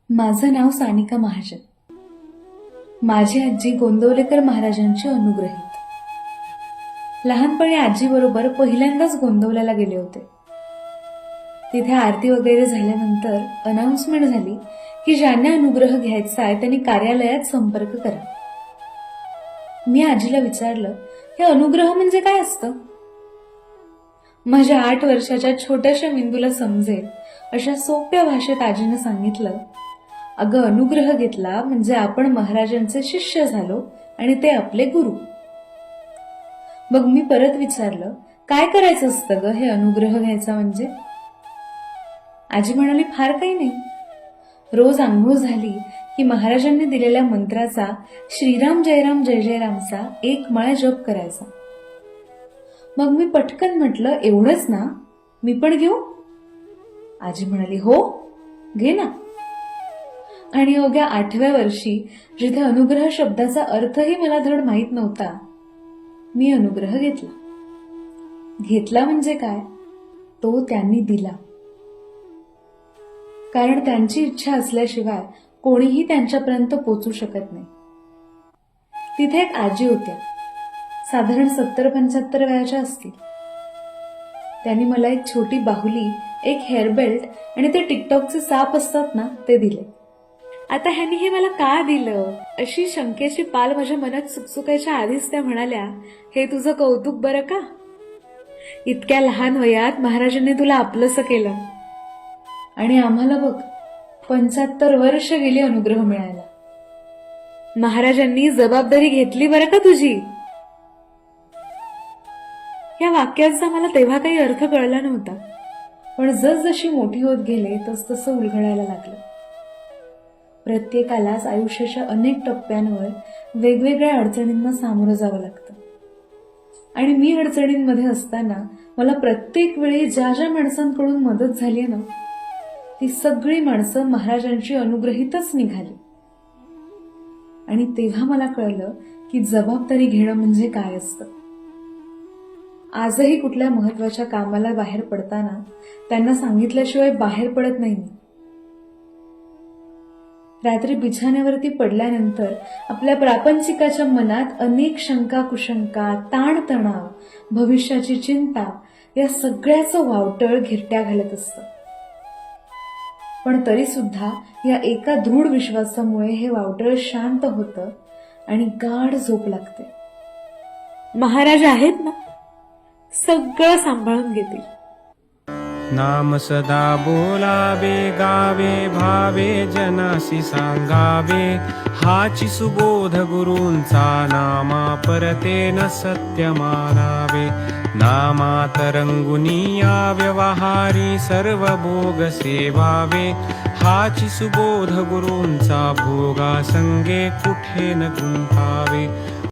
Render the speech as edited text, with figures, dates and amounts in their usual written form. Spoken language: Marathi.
माझं नाव सानिका महाजन. माझी आजी गोंदवलेकर महाराजांची अनुग्रहित. लहानपणी आजीबरोबर पहिल्यांदाच गोंदवल्याला गेले होते. तिथे आरती वगैरे झाल्यानंतर अनाउन्समेंट झाली की ज्यांना अनुग्रह घ्यायचा आहे त्यांनी कार्यालयात संपर्क करा. मी आजीला विचारलं, हे अनुग्रह म्हणजे काय असतं? माझ्या 8 वर्षाच्या छोट्याशा मेंदूला समजेल अशा सोप्या भाषेत आजीने सांगितलं, अगं, अनुग्रह घेतला म्हणजे आपण महाराजांचे शिष्य झालो आणि ते आपले गुरु. मग मी परत विचारलं, काय करायचं असतं ग हे अनुग्रह घ्यायचा म्हणजे? आजी म्हणाली, फार काही नाही. रोज आंघोळ झाली की महाराजांनी दिलेल्या मंत्राचा श्रीराम जयराम जय जयरामचा 1 माळ जप करायचा. मग मी पटकन म्हटलं, एवढंच ना, मी पण घेऊ? आजी म्हणाली, हो, घे ना. आणि अवघ्या 8व्या वर्षी जिथे अनुग्रह शब्दाचा अर्थही मला धड माहीत नव्हता, मी अनुग्रह घेतला. घेतला म्हणजे काय? तो त्यांनी दिला. कारण त्यांची इच्छा असल्याशिवाय कोणीही त्यांच्यापर्यंत पोचू शकत नाही. तिथे एक आजी होत्या, साधारण 70-75 वयाच्या असतील. त्यांनी मला एक छोटी बाहुली, एक हेअरबेल्ट आणि ते टिकटॉकचे साप असतात ना, ते दिले. आता ह्यांनी हे मला का दिलं अशी शंकेची पाल माझ्या मनात सुकसुकायच्या आधीच त्या म्हणाल्या, हे तुझं कौतुक बरं का. इतक्या लहान वयात महाराजांनी तुला आपलंसं केलं. आणि आम्हाला बघ, 75 वर्ष गेली अनुग्रह मिळायला. महाराजांनी जबाबदारी घेतली बरं का तुझी. या वाक्याचा मला तेव्हा काही अर्थ कळला नव्हता, पण जसजशी मोठी होत गेले तसतसं उलगडायला लागलं. प्रत्येकालाच आयुष्याच्या अनेक टप्प्यांवर वेगवेगळ्या अडचणींना सामोरं जावं लागतं. आणि मी अडचणींमध्ये असताना मला प्रत्येक वेळी ज्या ज्या माणसांकडून मदत झाली ना, ती सगळी माणसं महाराजांची अनुग्रहितच निघाली. आणि तेव्हा मला कळलं की जबाबदारी घेणं म्हणजे काय असतं. आजही कुठल्या महत्वाच्या कामाला बाहेर पडताना त्यांना सांगितल्याशिवाय बाहेर पडत नाही मी. रात्री बिछाण्यावरती पडल्यानंतर आपल्या प्रापंचिकाच्या मनात अनेक शंका कुशंका, ताणतणाव, भविष्याची चिंता या सगळ्याचं वावटळ घिरट्या घालत असतं. पण तरी सुद्धा या एका दृढ विश्वासामुळे हे वावटळ शांत होतं आणि गाढ झोप लागते. महाराज आहेत ना, सगळं सांभाळून घेतील. नाम सदा बोलावे, गावे भावे, जनासी सांगावे, हाची सुबोध गुरूंचा, नामा परते न सत्य मानावे. नामात रंगुनिया व्यवहारी, सर्व भोग सेवावे, हाची सुबोध गुरूंचा, भोगा संगे कुठे न गुंतावे.